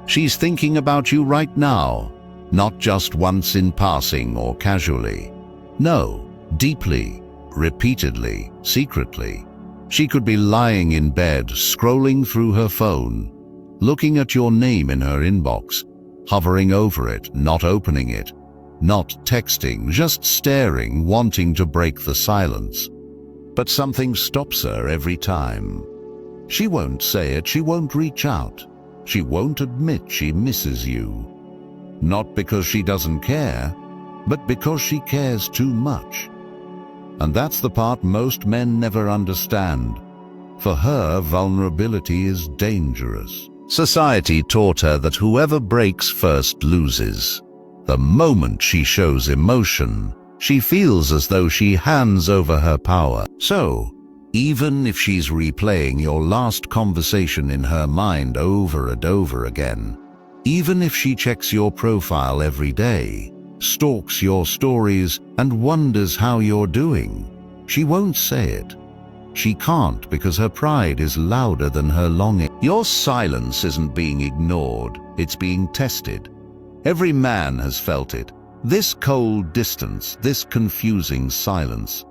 She's thinking about you right now, not just once in passing or casually. No, deeply, repeatedly, secretly. She could be lying in bed, scrolling through her phone, looking at your name in her inbox, hovering over it, not opening it, not texting, just staring, wanting to break the silence. But something stops her every time. She won't say it, she won't reach out. She won't admit she misses you. Not because she doesn't care, but because she cares too much. And that's the part most men never understand. For her, vulnerability is dangerous. Society taught her that whoever breaks first loses. The moment she shows emotion, she feels as though she hands over her power. So, even if she's replaying your last conversation in her mind over and over again, even if she checks your profile every day, stalks your stories, and wonders how you're doing, she won't say it. She can't because her pride is louder than her longing. Your silence isn't being ignored, it's being tested. Every man has felt it. This cold distance, this confusing silence.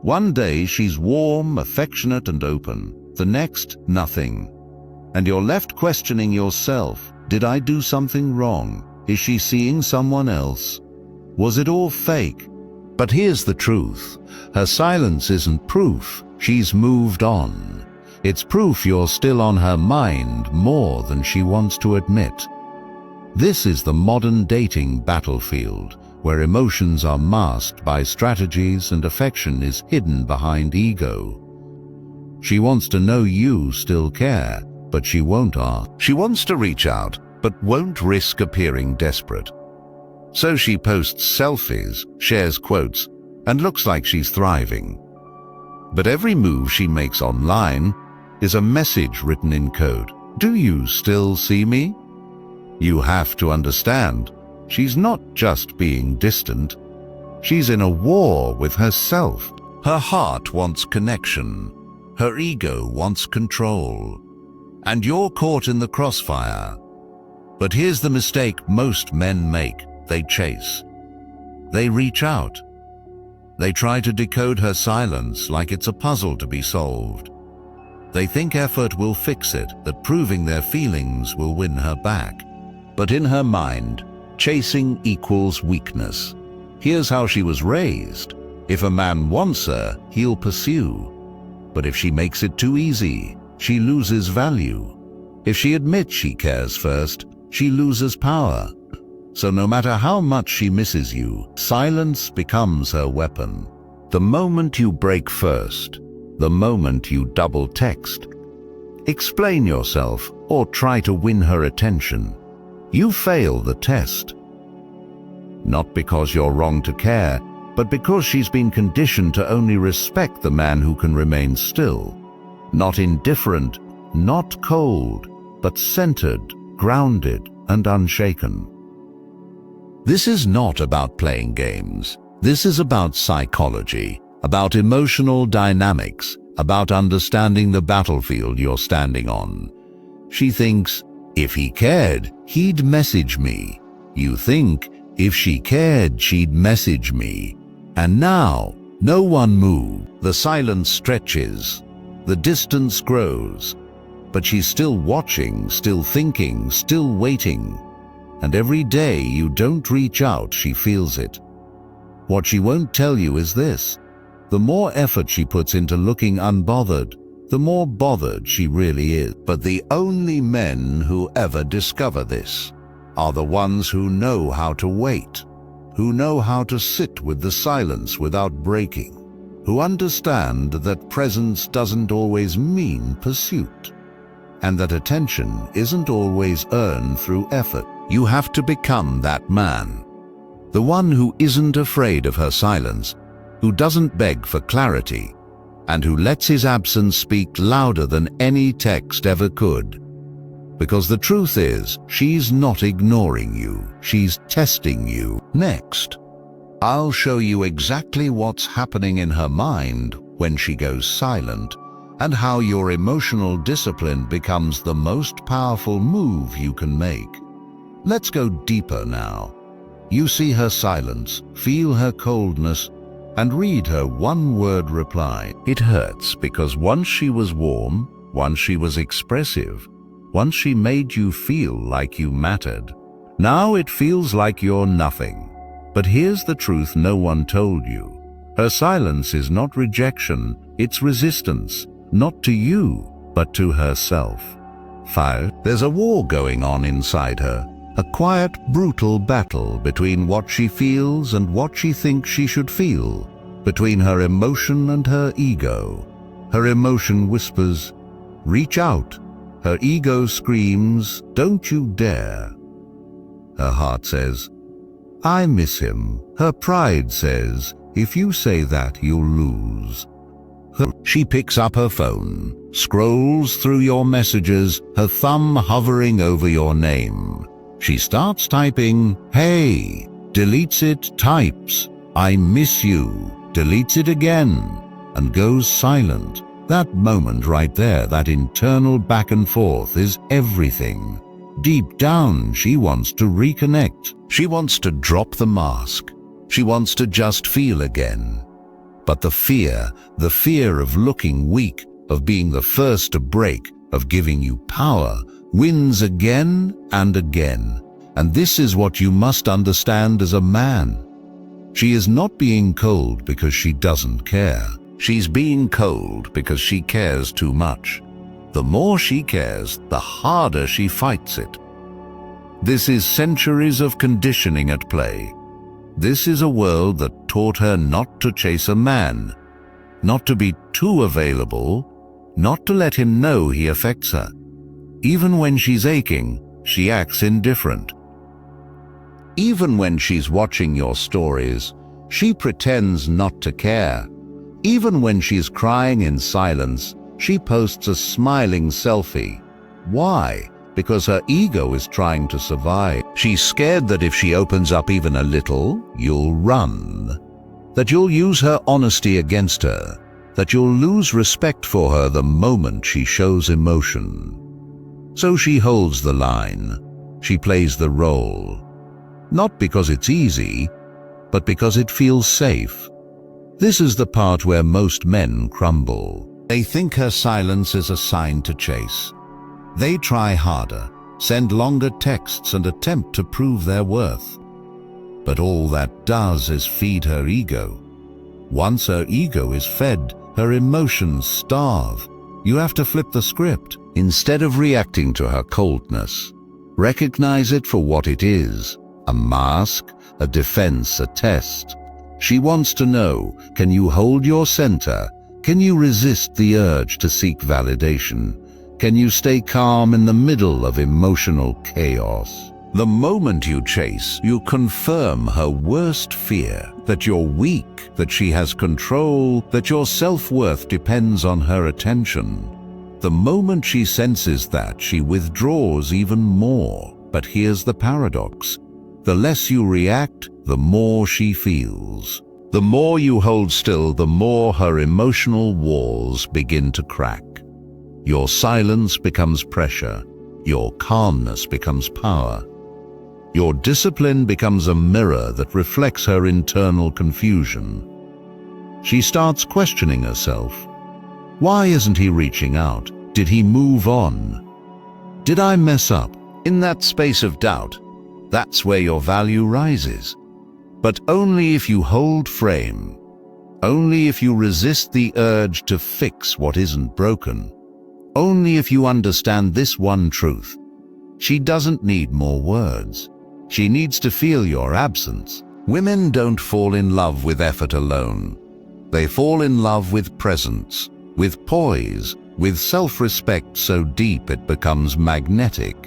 One day she's warm, affectionate and open. The next, nothing. And you're left questioning yourself. Did I do something wrong? Is she seeing someone else? Was it all fake? But here's the truth. Her silence isn't proof. She's moved on. It's proof you're still on her mind more than she wants to admit. This is the modern dating battlefield, where emotions are masked by strategies and affection is hidden behind ego. She wants to know you still care, but she won't ask. She wants to reach out, but won't risk appearing desperate. So she posts selfies, shares quotes, and looks like she's thriving. But every move she makes online is a message written in code. Do you still see me? You have to understand, she's not just being distant. She's in a war with herself. Her heart wants connection. Her ego wants control. And you're caught in the crossfire. But here's the mistake most men make. They chase. They reach out. They try to decode her silence like it's a puzzle to be solved. They think effort will fix it, that proving their feelings will win her back. But in her mind, chasing equals weakness. Here's how she was raised. If a man wants her, he'll pursue. But if she makes it too easy, she loses value. If she admits she cares first, she loses power. So no matter how much she misses you, silence becomes her weapon. The moment you break first, the moment you double text, explain yourself, or try to win her attention, you fail the test. Not because you're wrong to care, but because she's been conditioned to only respect the man who can remain still. Not indifferent, not cold, but centered, grounded, and unshaken. This is not about playing games. This is about psychology, about emotional dynamics, about understanding the battlefield you're standing on. She thinks, if he cared, he'd message me. You think, if she cared, she'd message me. And now, no one moved. The silence stretches. The distance grows. But she's still watching, still thinking, still waiting. And every day you don't reach out, she feels it. What she won't tell you is this. The more effort she puts into looking unbothered, the more bothered she really is. But the only men who ever discover this are the ones who know how to wait, who know how to sit with the silence without breaking, who understand that presence doesn't always mean pursuit, and that attention isn't always earned through effort. You have to become that man. The one who isn't afraid of her silence, who doesn't beg for clarity, and who lets his absence speak louder than any text ever could. Because the truth is, she's not ignoring you, she's testing you. Next, I'll show you exactly what's happening in her mind when she goes silent, and how your emotional discipline becomes the most powerful move you can make. Let's go deeper now. You see her silence, feel her coldness, and read her one-word reply. It hurts because once she was warm, once she was expressive, once she made you feel like you mattered. Now it feels like you're nothing. But here's the truth no one told you. Her silence is not rejection, it's resistance, not to you, but to herself. 5. There's a war going on inside her, a quiet, brutal battle between what she feels and what she thinks she should feel, between her emotion and her ego. Her emotion whispers, "Reach out." Her ego screams, "Don't you dare." Her heart says, "I miss him." Her pride says, "If you say that, you'll lose." She picks up her phone, scrolls through your messages, her thumb hovering over your name. She starts typing, "Hey," deletes it, types, "I miss you," deletes it again, and goes silent. That moment right there, that internal back and forth, is everything. Deep down, she wants to reconnect. She wants to drop the mask. She wants to just feel again. But the fear of looking weak, of being the first to break, of giving you power, wins again and again. And this is what you must understand as a man. She is not being cold because she doesn't care. She's being cold because she cares too much. The more she cares, the harder she fights it. This is centuries of conditioning at play. This is a world that taught her not to chase a man, not to be too available, not to let him know he affects her. Even when she's aching, she acts indifferent. Even when she's watching your stories, she pretends not to care. Even when she's crying in silence, she posts a smiling selfie. Why? Because her ego is trying to survive. She's scared that if she opens up even a little, you'll run. That you'll use her honesty against her. That you'll lose respect for her the moment she shows emotion. So she holds the line. She plays the role. Not because it's easy, but because it feels safe. This is the part where most men crumble. They think her silence is a sign to chase. They try harder, send longer texts and attempt to prove their worth. But all that does is feed her ego. Once her ego is fed, her emotions starve. You have to flip the script. Instead of reacting to her coldness, recognize it for what it is: a mask, a defense, a test. She wants to know, can you hold your center? Can you resist the urge to seek validation? Can you stay calm in the middle of emotional chaos? The moment you chase, you confirm her worst fear, that you're weak, that she has control, that your self-worth depends on her attention. The moment she senses that, she withdraws even more. But here's the paradox. The less you react, the more she feels. The more you hold still, the more her emotional walls begin to crack. Your silence becomes pressure. Your calmness becomes power. Your discipline becomes a mirror that reflects her internal confusion. She starts questioning herself. Why isn't he reaching out? Did he move on? Did I mess up? In that space of doubt, that's where your value rises. But only if you hold frame. Only if you resist the urge to fix what isn't broken. Only if you understand this one truth. She doesn't need more words. She needs to feel your absence. Women don't fall in love with effort alone. They fall in love with presence, with poise, with self-respect so deep it becomes magnetic.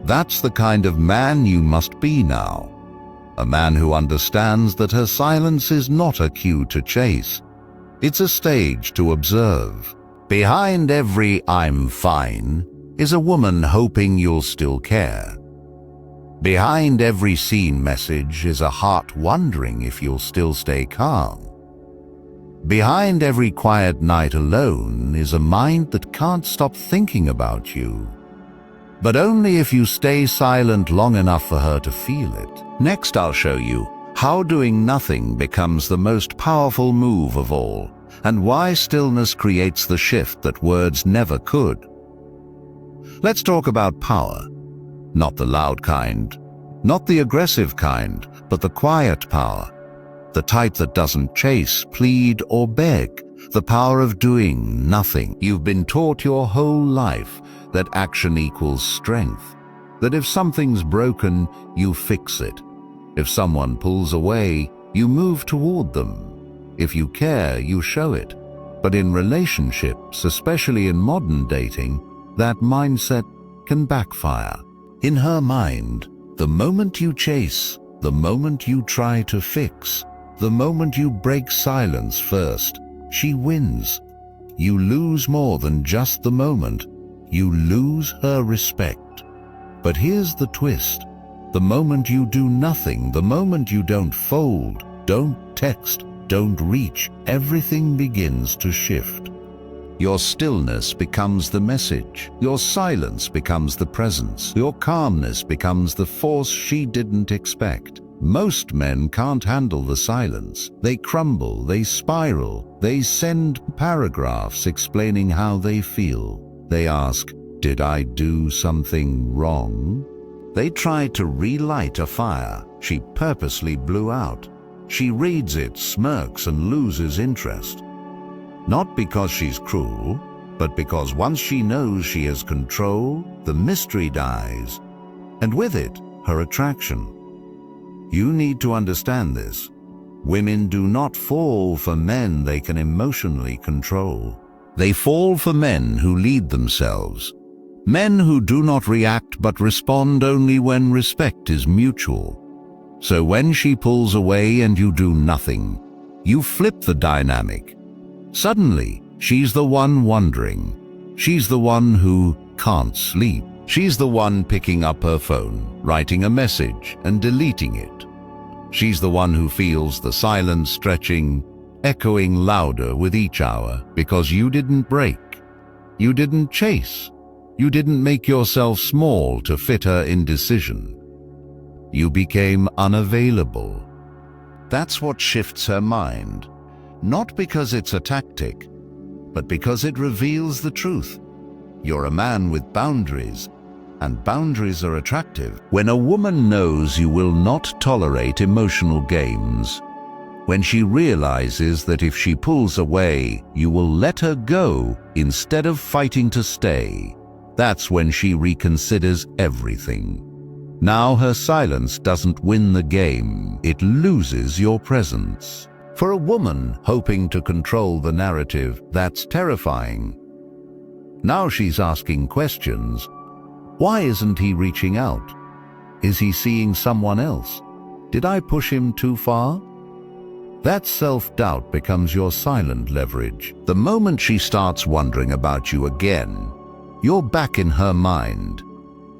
That's the kind of man you must be now. A man who understands that her silence is not a cue to chase. It's a stage to observe. Behind every "I'm fine" is a woman hoping you'll still care. Behind every seen message is a heart wondering if you'll still stay calm. Behind every quiet night alone is a mind that can't stop thinking about you. But only if you stay silent long enough for her to feel it. Next, I'll show you how doing nothing becomes the most powerful move of all, and why stillness creates the shift that words never could. Let's talk about power. Not the loud kind, not the aggressive kind, but the quiet power. The type that doesn't chase, plead, or beg. The power of doing nothing. You've been taught your whole life that action equals strength. That if something's broken, you fix it. If someone pulls away, you move toward them. If you care, you show it. But in relationships, especially in modern dating, that mindset can backfire. In her mind, the moment you chase, the moment you try to fix, the moment you break silence first, she wins. You lose more than just the moment. You lose her respect. But here's the twist. The moment you do nothing, the moment you don't fold, don't text, don't reach, everything begins to shift. Your stillness becomes the message. Your silence becomes the presence. Your calmness becomes the force she didn't expect. Most men can't handle the silence. They crumble, they spiral, they send paragraphs explaining how they feel. They ask, "Did I do something wrong?" They try to relight a fire she purposely blew out. She reads it, smirks, and loses interest. Not because she's cruel, but because once she knows she has control, the mystery dies, and with it, her attraction. You need to understand this. Women do not fall for men they can emotionally control. They fall for men who lead themselves. Men who do not react but respond only when respect is mutual. So when she pulls away and you do nothing, you flip the dynamic. Suddenly, she's the one wondering. She's the one who can't sleep. She's the one picking up her phone, writing a message and deleting it. She's the one who feels the silence stretching, echoing louder with each hour because you didn't break. You didn't chase. You didn't make yourself small to fit her indecision. You became unavailable. That's what shifts her mind. Not because it's a tactic, but because it reveals the truth. You're a man with boundaries, and boundaries are attractive. When a woman knows you will not tolerate emotional games, when she realizes that if she pulls away, you will let her go instead of fighting to stay, that's when she reconsiders everything. Now her silence doesn't win the game, it loses your presence. For a woman hoping to control the narrative, that's terrifying. Now she's asking questions. Why isn't he reaching out? Is he seeing someone else? Did I push him too far? That self-doubt becomes your silent leverage. The moment she starts wondering about you again, you're back in her mind.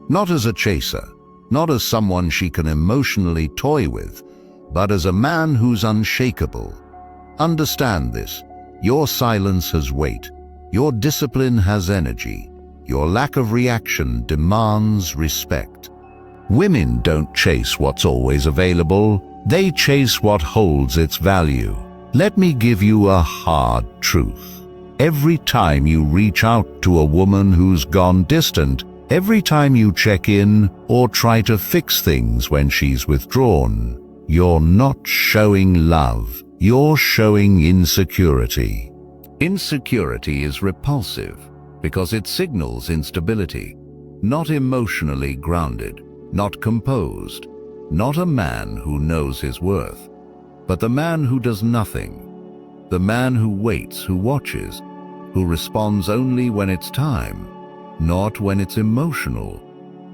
Not as a chaser, not as someone she can emotionally toy with, but as a man who's unshakable. Understand this. Your silence has weight. Your discipline has energy. Your lack of reaction demands respect. Women don't chase what's always available. They chase what holds its value. Let me give you a hard truth. Every time you reach out to a woman who's gone distant, every time you check in or try to fix things when she's withdrawn, you're not showing love. You're showing insecurity. Insecurity is repulsive because it signals instability. Not emotionally grounded, not composed, not a man who knows his worth, but the man who does nothing. The man who waits, who watches, who responds only when it's time, not when it's emotional,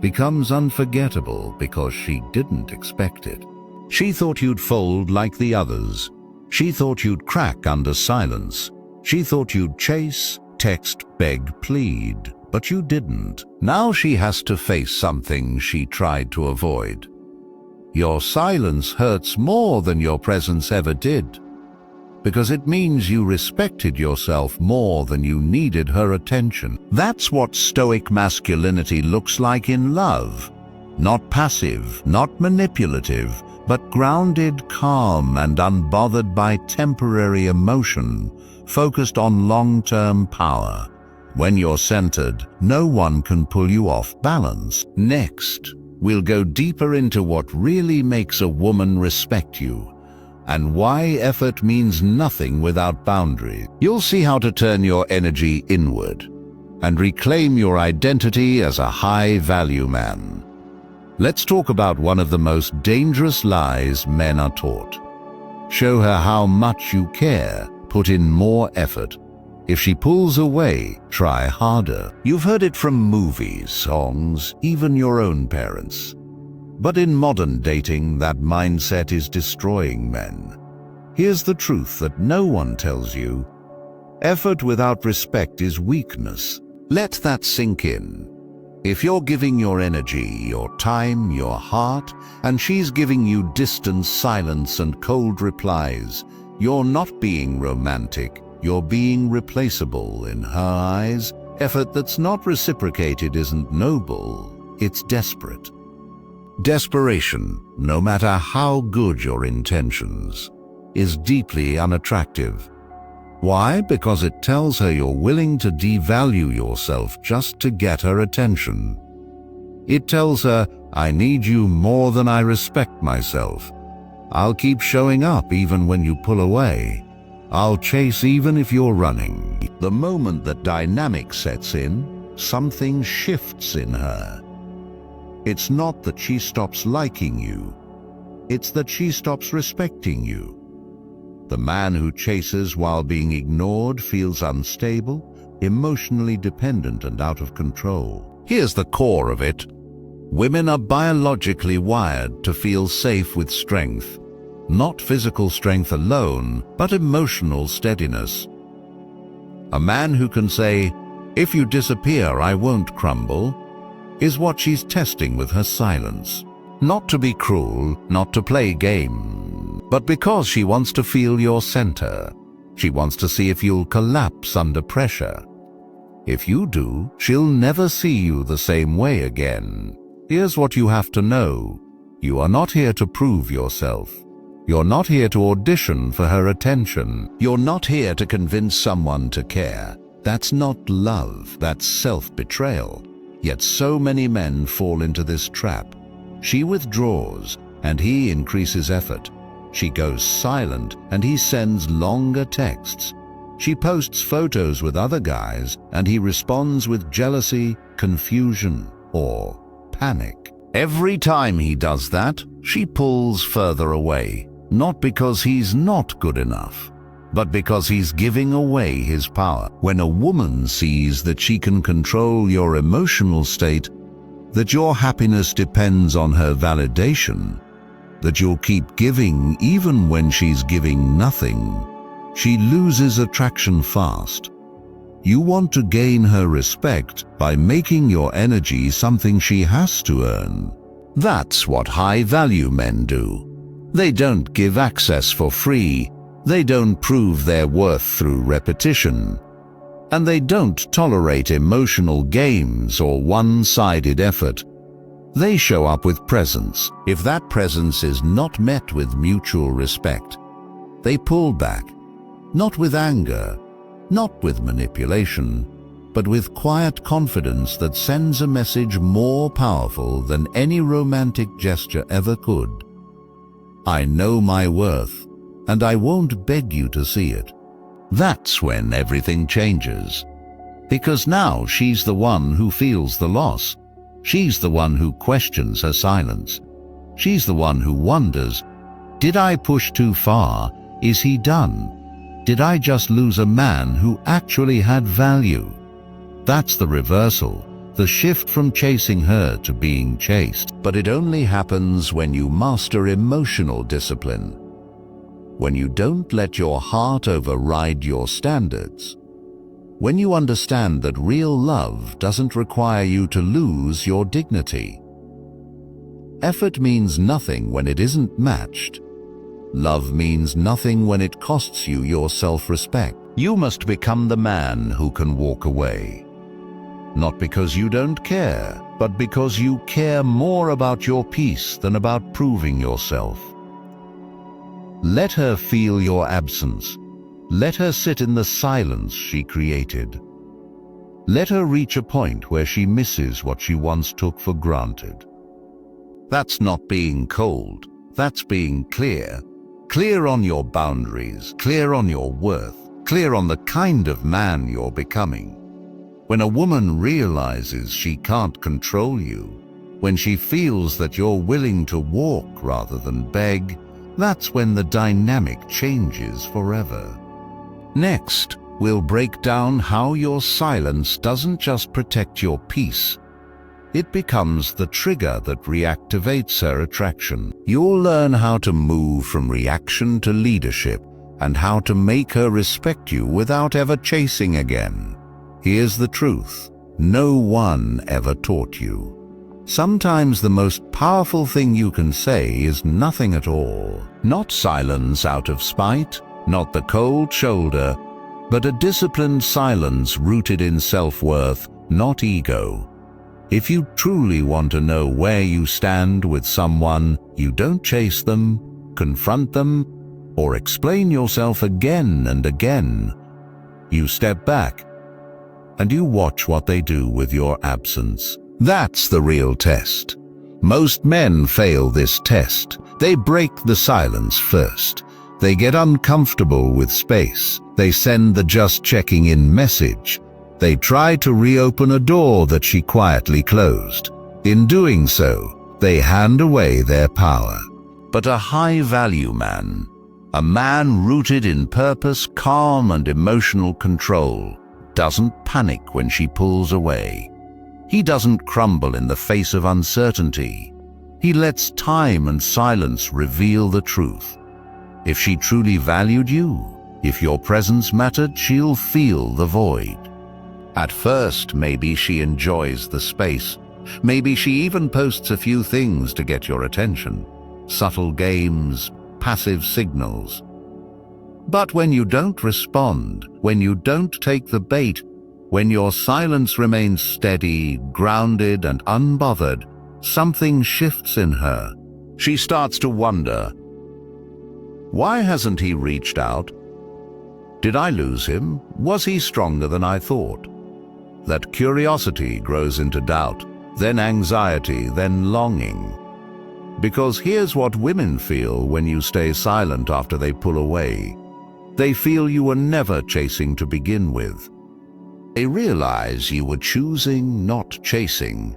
becomes unforgettable because she didn't expect it. She thought you'd fold like the others. She thought you'd crack under silence. She thought you'd chase, text, beg, plead, but you didn't. Now she has to face something she tried to avoid. Your silence hurts more than your presence ever did. because it means you respected yourself more than you needed her attention. That's what Stoic masculinity looks like in love. Not passive, not manipulative, but grounded, calm, and unbothered by temporary emotion, focused on long-term power. When you're centered, no one can pull you off balance. Next, we'll go deeper into what really makes a woman respect you, and why effort means nothing without boundaries. You'll see how to turn your energy inward and reclaim your identity as a high-value man. Let's talk about one of the most dangerous lies men are taught. Show her how much you care, put in more effort. If she pulls away, try harder. You've heard it from movies, songs, even your own parents. But in modern dating, that mindset is destroying men. Here's the truth that no one tells you. Effort without respect is weakness. Let that sink in. If you're giving your energy, your time, your heart, and she's giving you distance, silence, and cold replies, you're not being romantic, you're being replaceable in her eyes. Effort that's not reciprocated isn't noble, it's desperate. Desperation, no matter how good your intentions, is deeply unattractive. Why? Because it tells her you're willing to devalue yourself just to get her attention. It tells her, I need you more than I respect myself. I'll keep showing up even when you pull away. I'll chase even if you're running. The moment that dynamic sets in, something shifts in her. It's not that she stops liking you. It's that she stops respecting you. The man who chases while being ignored feels unstable, emotionally dependent, and out of control. Here's the core of it. Women are biologically wired to feel safe with strength. Not physical strength alone, but emotional steadiness. A man who can say, if you disappear, I won't crumble, is what she's testing with her silence. Not to be cruel, not to play game, but because she wants to feel your center. She wants to see if you'll collapse under pressure. If you do, she'll never see you the same way again. Here's what you have to know. You are not here to prove yourself. You're not here to audition for her attention. You're not here to convince someone to care. That's not love, that's self-betrayal. Yet so many men fall into this trap. She withdraws, and he increases effort. She goes silent, and he sends longer texts. She posts photos with other guys, and he responds with jealousy, confusion, or panic. Every time he does that, she pulls further away. Not because he's not good enough, but because he's giving away his power. When a woman sees that she can control your emotional state, that your happiness depends on her validation, that you'll keep giving even when she's giving nothing, she loses attraction fast. You want to gain her respect by making your energy something she has to earn. That's what high-value men do. They don't give access for free. They don't prove their worth through repetition. And they don't tolerate emotional games or one-sided effort. They show up with presence. If that presence is not met with mutual respect, they pull back. Not with anger, not with manipulation, but with quiet confidence that sends a message more powerful than any romantic gesture ever could. I know my worth, and I won't beg you to see it. That's when everything changes. Because now she's the one who feels the loss. She's the one who questions her silence. She's the one who wonders, did I push too far? Is he done? Did I just lose a man who actually had value? That's the reversal. The shift from chasing her to being chased. But it only happens when you master emotional discipline. When you don't let your heart override your standards. When you understand that real love doesn't require you to lose your dignity. Effort means nothing when it isn't matched. Love means nothing when it costs you your self-respect. You must become the man who can walk away. Not because you don't care, but because you care more about your peace than about proving yourself. Let her feel your absence. Let her sit in the silence she created. Let her reach a point where she misses what she once took for granted. That's not being cold, that's being clear. Clear on your boundaries, clear on your worth, clear on the kind of man you're becoming. When a woman realizes she can't control you, when she feels that you're willing to walk rather than beg, that's when the dynamic changes forever. Next, we'll break down how your silence doesn't just protect your peace. It becomes the trigger that reactivates her attraction. You'll learn how to move from reaction to leadership and how to make her respect you without ever chasing again. Here's the truth. No one ever taught you. Sometimes the most powerful thing you can say is nothing at all. Not silence out of spite, not the cold shoulder, but a disciplined silence rooted in self-worth, not ego. If you truly want to know where you stand with someone, you don't chase them, confront them, or explain yourself again and again. You step back, and you watch what they do with your absence. That's the real test. Most men fail this test. They break the silence first. They get uncomfortable with space. They send the just checking in message. They try to reopen a door that she quietly closed. In doing so, they hand away their power. But a high-value man, a man rooted in purpose, calm and emotional control, doesn't panic when she pulls away. He doesn't crumble in the face of uncertainty. He lets time and silence reveal the truth. If she truly valued you, if your presence mattered, she'll feel the void. At first, maybe she enjoys the space. Maybe she even posts a few things to get your attention. Subtle games, passive signals. But when you don't respond, when you don't take the bait, when your silence remains steady, grounded and unbothered, something shifts in her. She starts to wonder, why hasn't he reached out? Did I lose him? Was he stronger than I thought? That curiosity grows into doubt, then anxiety, then longing. Because here's what women feel when you stay silent after they pull away. They feel you were never chasing to begin with. They realize you were choosing, not chasing.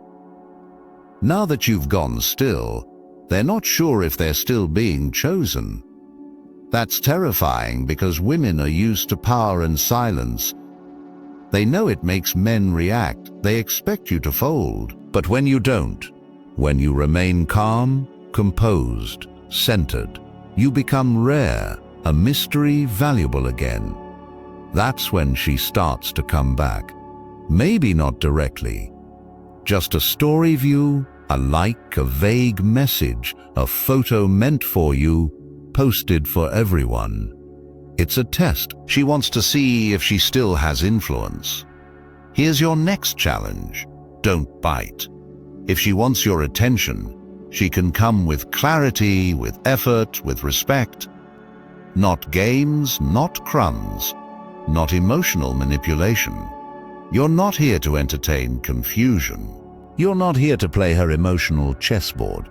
Now that you've gone still, they're not sure if they're still being chosen. That's terrifying because women are used to power and silence. They know it makes men react. They expect you to fold. But when you don't, when you remain calm, composed, centered, you become rare, a mystery, valuable again. That's when she starts to come back. Maybe not directly. Just a story view, a like, a vague message, a photo meant for you, posted for everyone. It's a test. She wants to see if she still has influence. Here's your next challenge. Don't bite. If she wants your attention, she can come with clarity, with effort, with respect. Not games, not crumbs, not emotional manipulation. You're not here to entertain confusion. You're not here to play her emotional chessboard.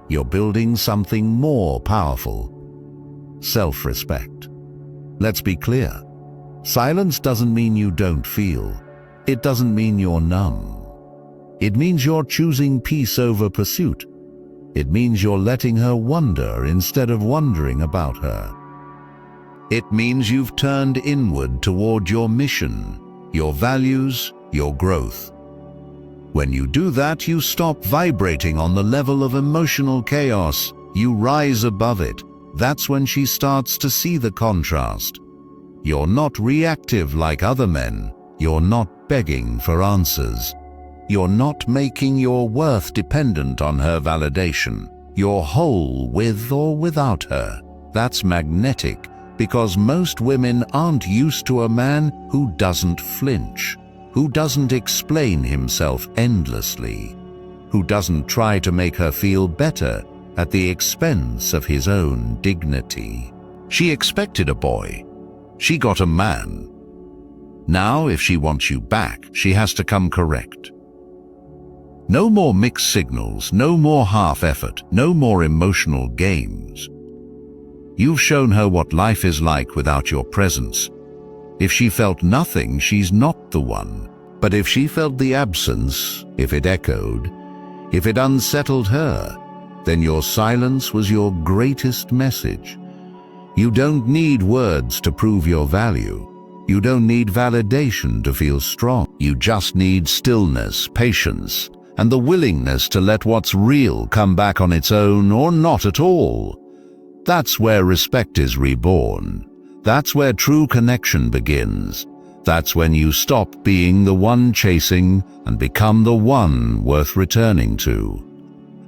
You're building something more powerful. Self-respect. Let's be clear. Silence doesn't mean you don't feel. It doesn't mean you're numb. It means you're choosing peace over pursuit. It means you're letting her wonder instead of wondering about her. It means you've turned inward toward your mission, your values, your growth. When you do that, you stop vibrating on the level of emotional chaos. You rise above it. That's when she starts to see the contrast. You're not reactive like other men. You're not begging for answers. You're not making your worth dependent on her validation. You're whole with or without her. That's magnetic, because most women aren't used to a man who doesn't flinch, who doesn't explain himself endlessly, who doesn't try to make her feel better at the expense of his own dignity. She expected a boy. She got a man. Now, if she wants you back, she has to come correct. No more mixed signals, no more half effort, no more emotional games. You've shown her what life is like without your presence. If she felt nothing, she's not the one. But if she felt the absence, if it echoed, if it unsettled her, then your silence was your greatest message. You don't need words to prove your value. You don't need validation to feel strong. You just need stillness, patience, and the willingness to let what's real come back on its own or not at all. That's where respect is reborn. That's where true connection begins. That's when you stop being the one chasing and become the one worth returning to.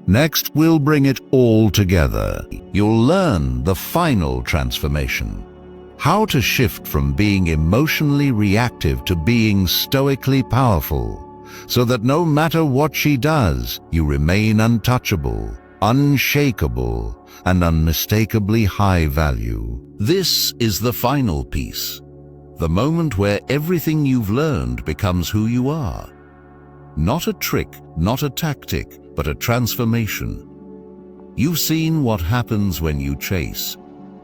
Next, we'll bring it all together. You'll learn the final transformation. How to shift from being emotionally reactive to being stoically powerful, so that no matter what she does, you remain untouchable, unshakable, and unmistakably high value. This is the final piece. The moment where everything you've learned becomes who you are. Not a trick, not a tactic, but a transformation. You've seen what happens when you chase.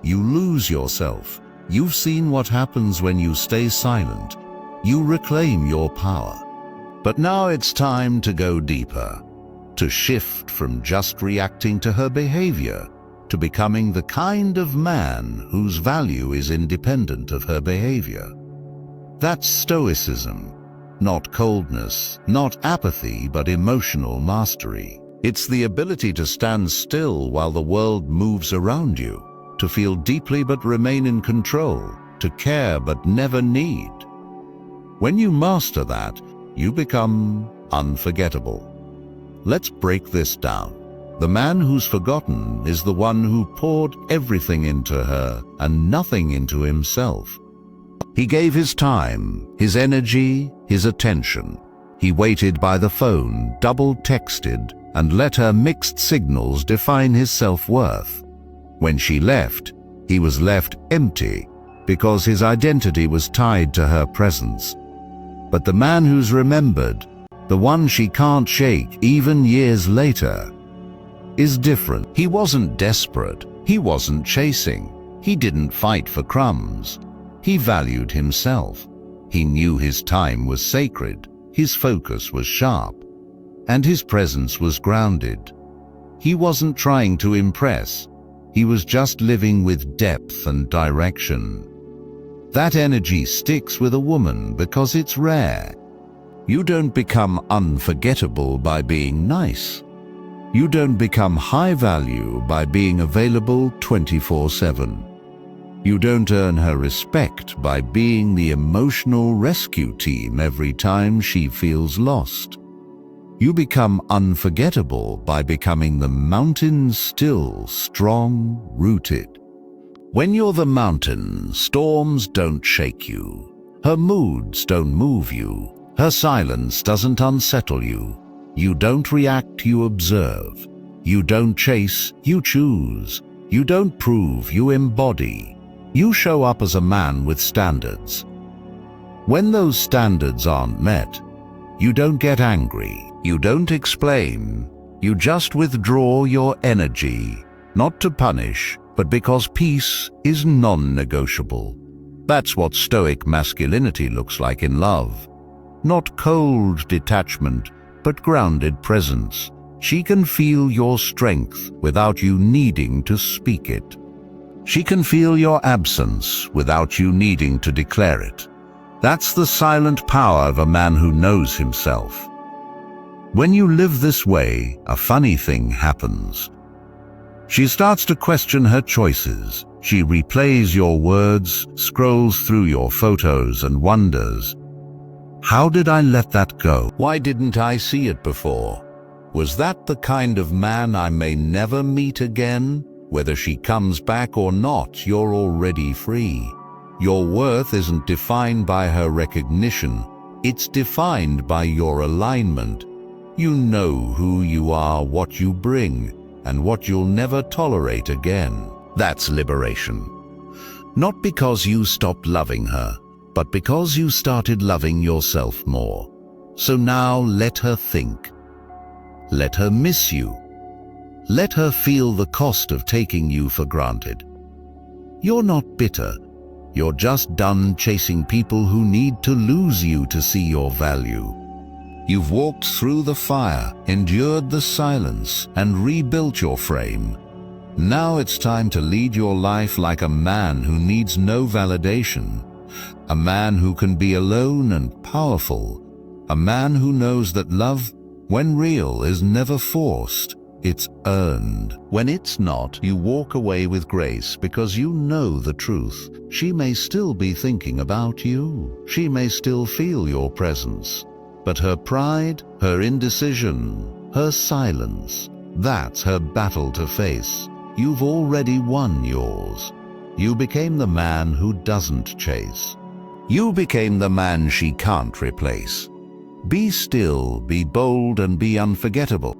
You lose yourself. You've seen what happens when you stay silent. You reclaim your power. But now it's time to go deeper, to shift from just reacting to her behavior to becoming the kind of man whose value is independent of her behavior. That's Stoicism. Not coldness, not apathy, but emotional mastery. It's the ability to stand still while the world moves around you, to feel deeply but remain in control, to care but never need. When you master that, you become unforgettable. Let's break this down. The man who's forgotten is the one who poured everything into her and nothing into himself. He gave his time, his energy, his attention. He waited by the phone, double-texted, and let her mixed signals define his self-worth. When she left, he was left empty because his identity was tied to her presence. But the man who's remembered, the one she can't shake even years later, is different. He wasn't desperate. He wasn't chasing. He didn't fight for crumbs. He valued himself. He knew his time was sacred, his focus was sharp, and his presence was grounded. He wasn't trying to impress. He was just living with depth and direction. That energy sticks with a woman because it's rare. You don't become unforgettable by being nice. You don't become high value by being available 24/7. You don't earn her respect by being the emotional rescue team every time she feels lost. You become unforgettable by becoming the mountain still, strong, rooted. When you're the mountain, storms don't shake you. Her moods don't move you. Her silence doesn't unsettle you. You don't react, you observe. You don't chase, you choose. You don't prove, you embody. You show up as a man with standards. When those standards aren't met, you don't get angry, you don't explain, you just withdraw your energy, not to punish, but because peace is non-negotiable. That's what Stoic masculinity looks like in love. Not cold detachment, but grounded presence. She can feel your strength without you needing to speak it. She can feel your absence without you needing to declare it. That's the silent power of a man who knows himself. When you live this way, a funny thing happens. She starts to question her choices. She replays your words, scrolls through your photos and wonders, how did I let that go? Why didn't I see it before? Was that the kind of man I may never meet again? Whether she comes back or not, you're already free. Your worth isn't defined by her recognition, it's defined by your alignment. You know who you are, what you bring, and what you'll never tolerate again. That's liberation. Not because you stopped loving her, but because you started loving yourself more. So now let her think. Let her miss you. Let her feel the cost of taking you for granted. You're not bitter. You're just done chasing people who need to lose you to see your value. You've walked through the fire, endured the silence, and rebuilt your frame. Now it's time to lead your life like a man who needs no validation. A man who can be alone and powerful. A man who knows that love, when real, is never forced. It's earned. When it's not, you walk away with grace because you know the truth. She may still be thinking about you. She may still feel your presence. But her pride, her indecision, her silence, that's her battle to face. You've already won yours. You became the man who doesn't chase. You became the man she can't replace. Be still, be bold, and be unforgettable.